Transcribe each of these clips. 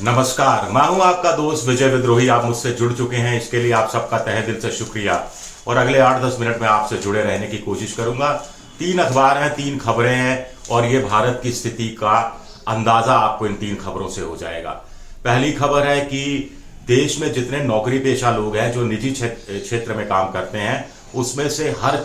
नमस्कार, मैं हूं आपका दोस्त विजय विद्रोही। आप मुझसे जुड़ चुके हैं, इसके लिए आप सबका तहे दिल से शुक्रिया। और अगले 8-10 मिनट में आपसे जुड़े रहने की कोशिश करूंगा। 3 अखबार हैं, 3 खबरें हैं और ये भारत की स्थिति का अंदाजा आपको इन 3 खबरों से हो जाएगा। पहली खबर है कि देश में जितने नौकरी पेशा लोग हैं जो निजी क्षेत्र में काम करते हैं, उसमें से हर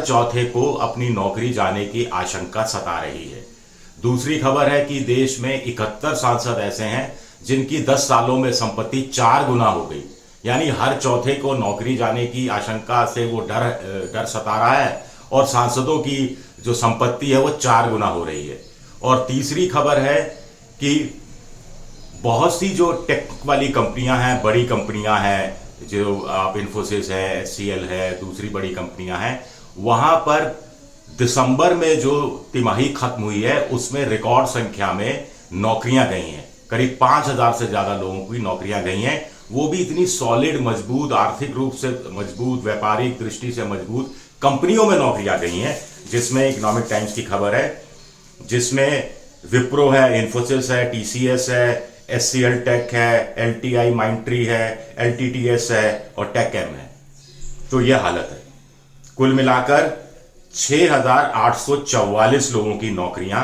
चौथे को अपनी नौकरी जाने की आशंका सता रही है। दूसरी खबर है कि देश में 71 सांसद ऐसे हैं जिनकी 10 सालों में संपत्ति 4 गुना हो गई। यानी हर चौथे को नौकरी जाने की आशंका से वो डर सता रहा है और सांसदों की जो संपत्ति है वो 4 गुना हो रही है। और तीसरी खबर है कि बहुत सी जो टेक वाली कंपनियां हैं, बड़ी कंपनियां हैं, जो आप इन्फोसिस है, HCL है, दूसरी बड़ी कंपनियां हैं, वहां पर दिसंबर में जो तिमाही खत्म हुई है उसमें रिकॉर्ड संख्या में नौकरियां गई हैं। करीब 5,000 से ज्यादा लोगों की नौकरियां गई हैं, वो भी इतनी सॉलिड, मजबूत, आर्थिक रूप से मजबूत, व्यापारिक दृष्टि से मजबूत कंपनियों में नौकरियां गई हैं। जिसमें इकोनॉमिक टाइम्स की खबर है, जिसमें विप्रो है, इन्फोसिस है, TCS है, HCL टेक है, LTI माइंट्री है, LTTS है और टेकएम है। तो यह हालत है। कुल मिलाकर 6,844 लोगों की नौकरियां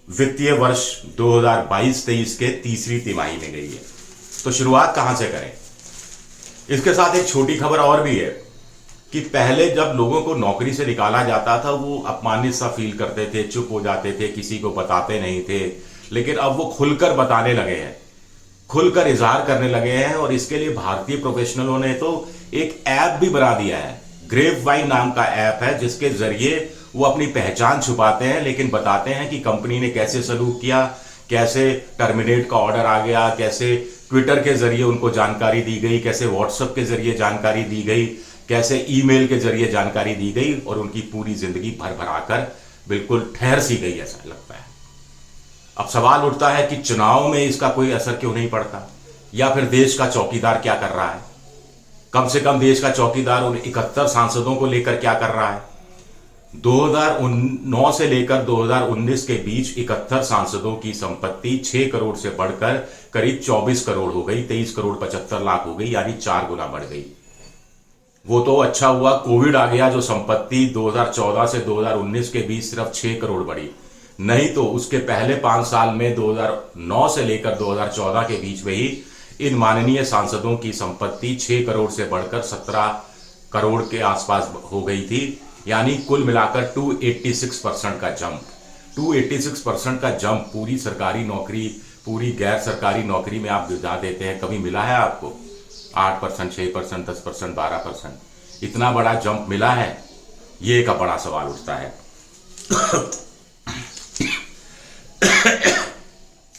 वित्तीय वर्ष 2022-23 के तीसरी तिमाही में गई है। तो शुरुआत कहां से करें? इसके साथ एक छोटी खबर और भी है कि पहले जब लोगों को नौकरी से निकाला जाता था वो अपमानित सा फील करते थे, चुप हो जाते थे, किसी को बताते नहीं थे। लेकिन अब वो खुलकर बताने लगे हैं, खुलकर इजहार करने लगे हैं। और इसके लिए भारतीय प्रोफेशनलों ने तो एक ऐप भी बना दिया है। ग्रेपवाइन नाम का ऐप है जिसके जरिए वो अपनी पहचान छुपाते हैं लेकिन बताते हैं कि कंपनी ने कैसे सलूक किया, कैसे टर्मिनेट का ऑर्डर आ गया, कैसे ट्विटर के जरिए उनको जानकारी दी गई, कैसे व्हाट्सएप के जरिए जानकारी दी गई, कैसे ईमेल के जरिए जानकारी दी गई और उनकी पूरी जिंदगी भर भराकर बिल्कुल ठहर सी गई, ऐसा लगता है। अब सवाल उठता है कि चुनाव में इसका कोई असर क्यों नहीं पड़ता, या फिर देश का चौकीदार क्या कर रहा है? कम से कम देश का चौकीदार उन 71 सांसदों को लेकर क्या कर रहा है? 2009 से लेकर 2019 के बीच 71 सांसदों की संपत्ति 6 करोड़ से बढ़कर करीब 24 करोड़ हो गई, 23 करोड़ 75 लाख हो गई, यानी 4 गुना बढ़ गई। वो तो अच्छा हुआ कोविड आ गया, जो संपत्ति 2014 से 2019 के बीच सिर्फ 6 करोड़ बढ़ी। नहीं तो उसके पहले 5 साल में 2009 से लेकर 2014 के बीच में ही इन माननीय सांसदों की संपत्ति 6 करोड़ से बढ़कर 17 करोड़ के आसपास हो गई थी। यानी कुल मिलाकर 286% का जंप, 286% का जंप। पूरी सरकारी नौकरी, पूरी गैर सरकारी नौकरी में आप गिरा देते हैं, कभी मिला है आपको? 8%, 6%, 10%, 12%, इतना बड़ा जंप मिला है? ये एक बड़ा सवाल उठता है।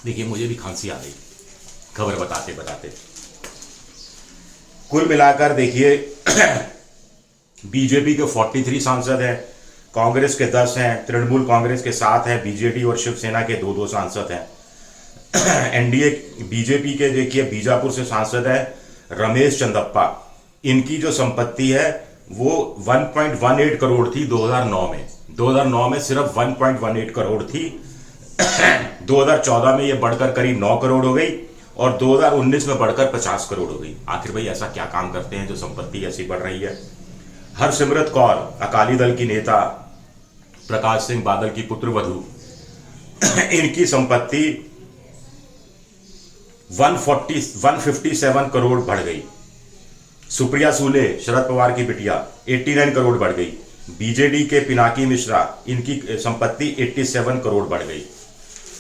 देखिए, मुझे भी खांसी आ गई खबर बताते बताते। कुल मिलाकर देखिए, बीजेपी के 43 सांसद हैं, कांग्रेस के 10 हैं, तृणमूल कांग्रेस के 7 हैं, बीजेडी और शिवसेना के 2-2 सांसद हैं। एनडीए बीजेपी के देखिए बीजापुर से सांसद है रमेश चंदप्पा। इनकी जो संपत्ति है वो 1.18 करोड़ थी 2009 में। 2009 में सिर्फ 1.18 करोड़ थी। 2014 में ये बढ़कर करीब 9 करोड़ हो गई और 2019 में बढ़कर 50 करोड़ हो गई। आखिर भाई ऐसा क्या काम करते हैं जो संपत्ति ऐसी बढ़ रही है? हरसिमरत कौर, अकाली दल की नेता, प्रकाश सिंह बादल की पुत्रवधू, इनकी संपत्ति 157 करोड़ बढ़ गई। सुप्रिया सूले, शरद पवार की बिटिया, 89 करोड़ बढ़ गई। बीजेडी के पिनाकी मिश्रा, इनकी संपत्ति 87 करोड़ बढ़ गई।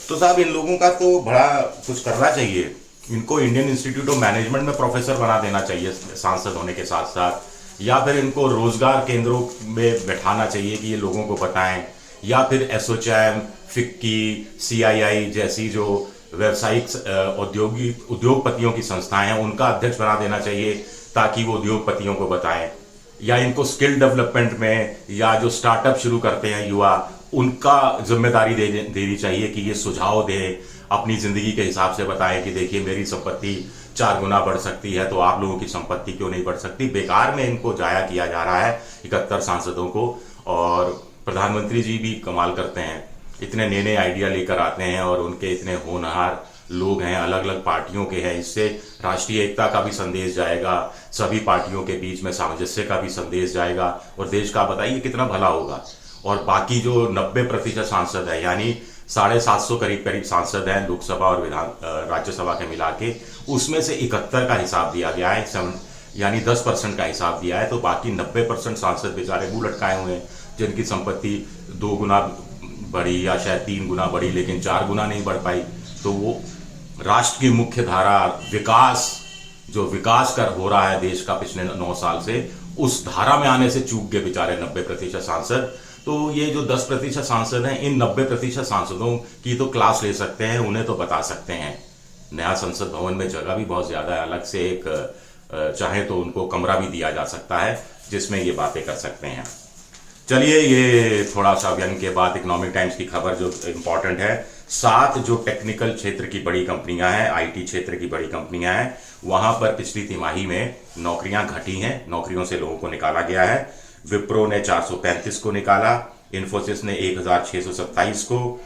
तो साहब, इन लोगों का तो बड़ा कुछ करना चाहिए। इनको इंडियन इंस्टीट्यूट ऑफ मैनेजमेंट में प्रोफेसर बना देना चाहिए सांसद होने के साथ साथ, या फिर इनको रोजगार केंद्रों में बैठाना चाहिए कि ये लोगों को बताएं, या फिर एसोचैम, फिक्की, CII जैसी जो व्यावसायिक उद्योगपतियों की संस्थाएं हैं उनका अध्यक्ष बना देना चाहिए ताकि वो उद्योगपतियों को बताएं। या इनको स्किल डेवलपमेंट में या जो स्टार्टअप शुरू करते हैं युवा, उनका जिम्मेदारी देनी चाहिए कि ये सुझाव दें, अपनी जिंदगी के हिसाब से बताएं कि देखिए मेरी संपत्ति 4 गुना बढ़ सकती है तो आप लोगों की संपत्ति क्यों नहीं बढ़ सकती। बेकार में इनको जाया किया जा रहा है 71 सांसदों को। और प्रधानमंत्री जी भी कमाल करते हैं, इतने नए नए आइडिया लेकर आते हैं और उनके इतने होनहार लोग हैं, अलग अलग पार्टियों के हैं। इससे राष्ट्रीय एकता का भी संदेश जाएगा, सभी पार्टियों के बीच में सामंजस्य का भी संदेश जाएगा और देश का बताइए कितना भला होगा। और बाकी जो 90% सांसद है, यानी 750 करीब करीब सांसद हैं लोकसभा और राज्यसभा के मिला के, उसमें से 71 का हिसाब दिया गया है, यानी 10% का हिसाब दिया है। तो बाकी 90% सांसद बेचारे मुंह लटकाए हुए हैं, जिनकी संपत्ति 2 गुना बढ़ी या शायद 3 गुना बढ़ी, लेकिन 4 गुना नहीं बढ़ पाई। तो वो राष्ट्र की मुख्य धारा विकास, जो विकास कर हो रहा है देश का पिछले 9 साल से, उस धारा में आने से चूक गए बेचारे 90% सांसद। तो ये जो 10% सांसद हैं, इन 90% सांसदों की तो क्लास ले सकते हैं, उन्हें तो बता सकते हैं। नया संसद भवन में जगह भी बहुत ज्यादा है, अलग से एक चाहे तो उनको कमरा भी दिया जा सकता है जिसमें ये बातें कर सकते हैं। चलिए, ये थोड़ा सा व्यंग के बाद इकोनॉमिक टाइम्स की खबर जो इंपॉर्टेंट है। 7 जो टेक्निकल क्षेत्र की बड़ी कंपनियां हैं, आईटी क्षेत्र की बड़ी कंपनियां हैं, वहां पर पिछली तिमाही में नौकरियां घटी हैं, नौकरियों से लोगों को निकाला गया है। विप्रो ने 435 को निकाला, इन्फोसिस ने 1627 को,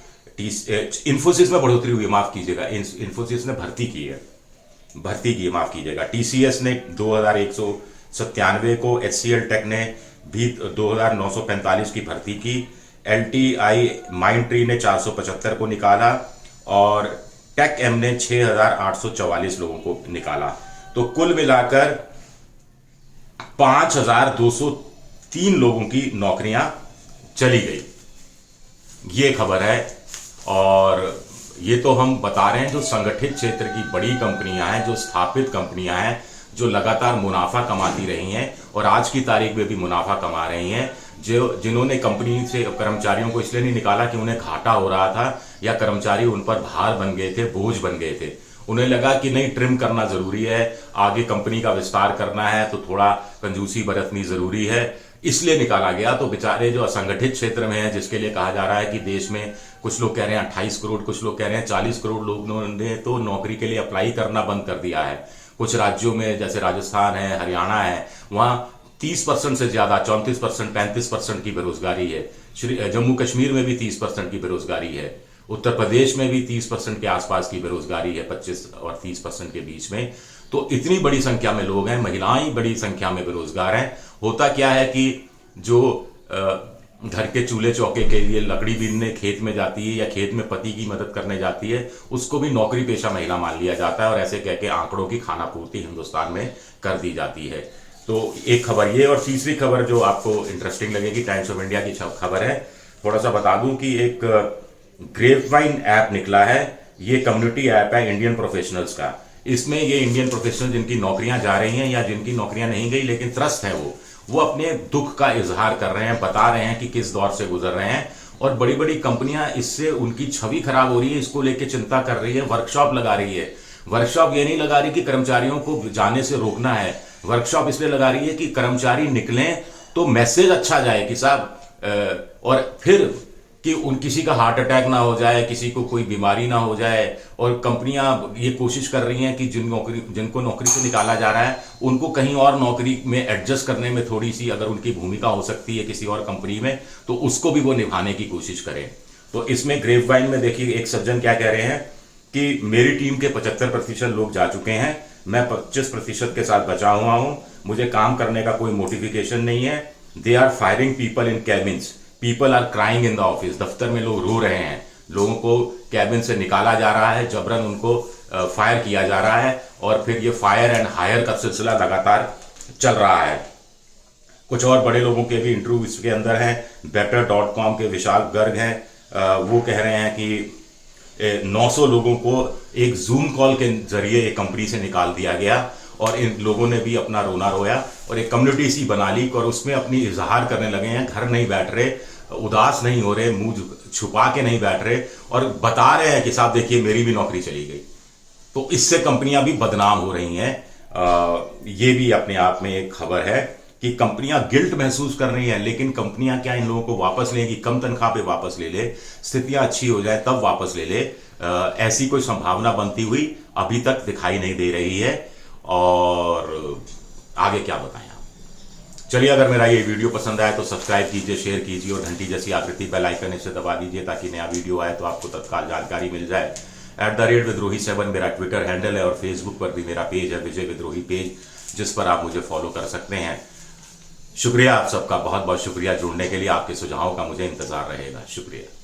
इन्फोसिस में बढ़ोतरी हुई, माफ कीजिएगा, इन्फोसिस ने भर्ती की, माफ कीजिएगा। टीसीएस ने 2197 को, एचसीएल टेक ने भी 2945 की भर्ती की, एलटीआई माइंडट्री ने 475 को निकाला और टेक एम ने 6844 लोगों को निकाला। तो कुल मिलाकर 5203 लोगों की नौकरियां चली गई, ये खबर है। और ये तो हम बता रहे हैं जो संगठित क्षेत्र की बड़ी कंपनियां हैं, जो स्थापित कंपनियां हैं, जो लगातार मुनाफा कमाती रही हैं और आज की तारीख में भी मुनाफा कमा रही हैं, जिन्होंने कंपनी से कर्मचारियों को इसलिए नहीं निकाला कि उन्हें घाटा हो रहा था या कर्मचारी उन पर भार बन गए थे, बोझ बन गए थे। उन्हें लगा कि नहीं, ट्रिम करना जरूरी है, आगे कंपनी का विस्तार करना है तो थोड़ा कंजूसी बरतनी जरूरी है, इसलिए निकाला गया। तो बेचारे जो असंगठित क्षेत्र में है, जिसके लिए कहा जा रहा है कि देश में कुछ लोग कह रहे हैं 28 करोड़, कुछ लोग कह रहे हैं 40 करोड़ लोगों ने तो नौकरी के लिए अप्लाई करना बंद कर दिया है। कुछ राज्यों में जैसे राजस्थान है, हरियाणा है, वहां 30% से ज्यादा, 34%, 35% की बेरोजगारी है। जम्मू कश्मीर में भी 30% की बेरोजगारी है। उत्तर प्रदेश में भी 30% के आसपास की बेरोजगारी है, 25 और 30% के बीच में। तो इतनी बड़ी संख्या में लोग हैं, महिलाएं बड़ी संख्या में बेरोजगार हैं। होता क्या है कि जो घर के चूल्हे चौके के लिए लकड़ी बीनने खेत में जाती है या खेत में पति की मदद करने जाती है, उसको भी नौकरी पेशा महिला मान लिया जाता है और ऐसे कह के आंकड़ों की खाना पूर्ति हिंदुस्तान में कर दी जाती है। तो एक खबर ये, और तीसरी खबर जो आपको इंटरेस्टिंग लगेगी, टाइम्स ऑफ इंडिया की खबर है। थोड़ा सा बता दूं कि एक ग्रेपवाइन ऐप निकला है, ये कम्युनिटी ऐप है इंडियन प्रोफेशनल्स का। इसमें ये इंडियन प्रोफेशनल जिनकी नौकरियां जा रही हैं या जिनकी नौकरियां नहीं गई लेकिन त्रस्त हैं, वो अपने दुख का इजहार कर रहे हैं, बता रहे हैं कि किस दौर से गुजर रहे हैं। और बड़ी बड़ी कंपनियां इससे उनकी छवि खराब हो रही है, इसको लेके चिंता कर रही है, वर्कशॉप लगा रही है। वर्कशॉप ये नहीं लगा रही कि कर्मचारियों को जाने से रोकना है, वर्कशॉप इसलिए लगा रही है कि कर्मचारी निकलें तो मैसेज अच्छा जाए कि साहब, और फिर कि किसी का हार्ट अटैक ना हो जाए, किसी को कोई बीमारी ना हो जाए। और कंपनियां ये कोशिश कर रही हैं कि जिनको नौकरी से निकाला जा रहा है उनको कहीं और नौकरी में एडजस्ट करने में थोड़ी सी अगर उनकी भूमिका हो सकती है किसी और कंपनी में, तो उसको भी वो निभाने की कोशिश करें। तो इसमें ग्रेपवाइन में देखिए एक सज्जन क्या कह रहे हैं कि मेरी टीम के 75% लोग जा चुके हैं, मैं 25% के साथ बचा हुआ हूं, मुझे काम करने का कोई मोटिफिकेशन नहीं है। They are firing people in cabins, people are crying in the office. दफ्तर में लोग रो रहे हैं, लोगों को कैबिन से निकाला जा रहा है, जबरन उनको फायर किया जा रहा है। और फिर ये फायर एंड हायर का सिलसिला लगातार चल रहा है। कुछ और बड़े लोगों के भी इंटरव्यू इसके अंदर हैं। better.com के विशाल गर्ग हैं, वो कह रहे हैं कि 900 लोगों को एक जूम कॉल के जरिए एक कंपनी से निकाल दिया गया और इन लोगों ने भी अपना रोना रोया और एक कम्युनिटी सी बना ली और उसमें अपनी इजहार करने लगे हैं। घर नहीं बैठ रहे, उदास नहीं हो रहे, मुंह छुपा के नहीं बैठ रहे और बता रहे हैं कि साहब देखिए मेरी भी नौकरी चली गई। तो इससे कंपनियां भी बदनाम हो रही हैं। ये भी अपने आप में एक खबर है कि कंपनियां गिल्ट महसूस कर रही हैं, लेकिन कंपनियां क्या इन लोगों को वापस लेंगी? कम तनख्वाह पे वापस ले ले, स्थितियां अच्छी हो जाए तब वापस ले ले, ऐसी कोई संभावना बनती हुई अभी तक दिखाई नहीं दे रही है। और आगे क्या बताएं आप? चलिए, अगर मेरा ये वीडियो पसंद आए तो सब्सक्राइब कीजिए, शेयर कीजिए और घंटी जैसी आकृति बेल आइकन इसे दबा दीजिए ताकि नया वीडियो आए तो आपको तत्काल जानकारी मिल जाए। @विद्रोही7 मेरा ट्विटर हैंडल है और फेसबुक पर भी मेरा पेज है विजय विद्रोही पेज, जिस पर आप मुझे फॉलो कर सकते हैं। शुक्रिया आप सबका, बहुत बहुत शुक्रिया जुड़ने के लिए। आपके सुझावों का मुझे इंतजार रहेगा। शुक्रिया।